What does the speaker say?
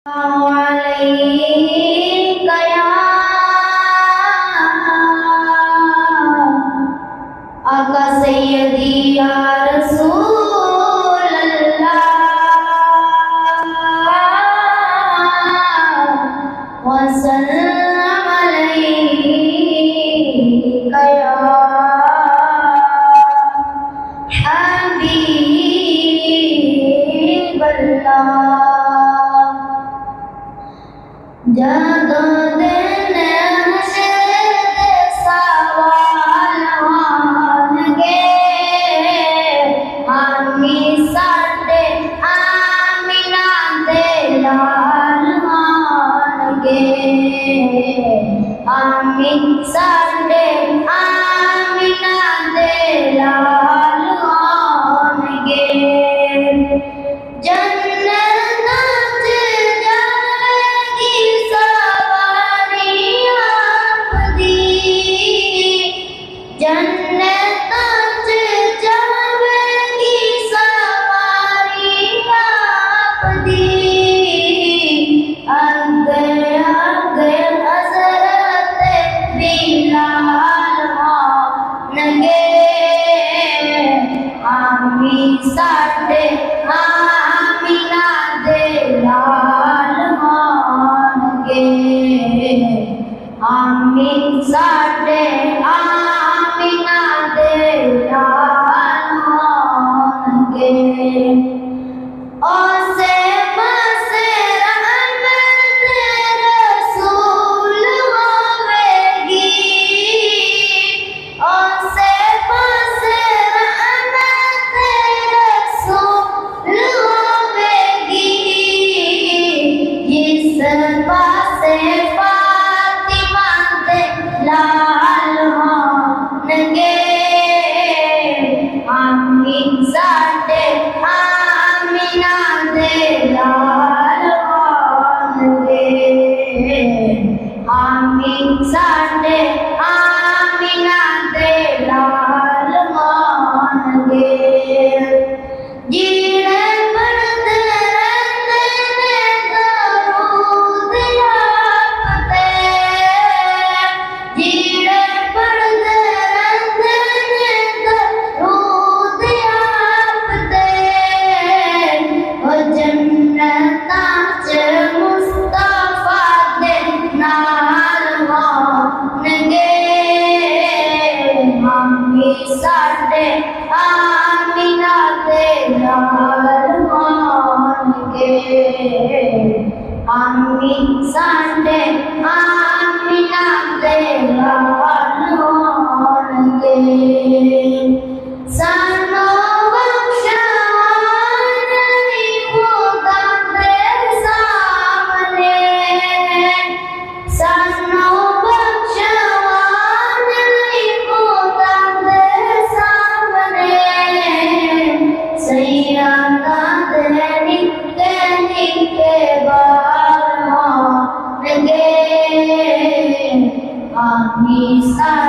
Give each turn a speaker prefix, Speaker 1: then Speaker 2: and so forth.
Speaker 1: अलैका या आका सैयदी या रसूल अल्लाह वसल्लम अलैका या हबीब अल्लाह। ਜਦੋਂ ਦਿਨ ਹਸ਼ਰ ਦੇ ਸਵਾਲ ਹੋਣਗੇ, ਆਮੀ ਸਾਡੇ ਆਮੀਨਾ ਦੇ ਲਾਲ ਹੋਣਗੇ, ਆਮੀ ਸਾਡੇ ਆਮੀਨਾ ਦੇ ਲਾਲ ਹੋਣਗੇ। साडे आमीना दे लाल होणगे, आमी साडे आमीना दे लाल होणगे। ओसे पासे रहमत रसूल होवेगी, ओसे पासे पासे फातिमा दे लाल होणगे, आमी साडे आमीना दे लाल होणगे, आमी साडे आमीना दे लाल होणगे। साडे आमीना दे लाल होणगे, आमी साडे आमीना दे लाल होणगे। सानो बख्शवान खुदा दे सामने, सानो आमी सा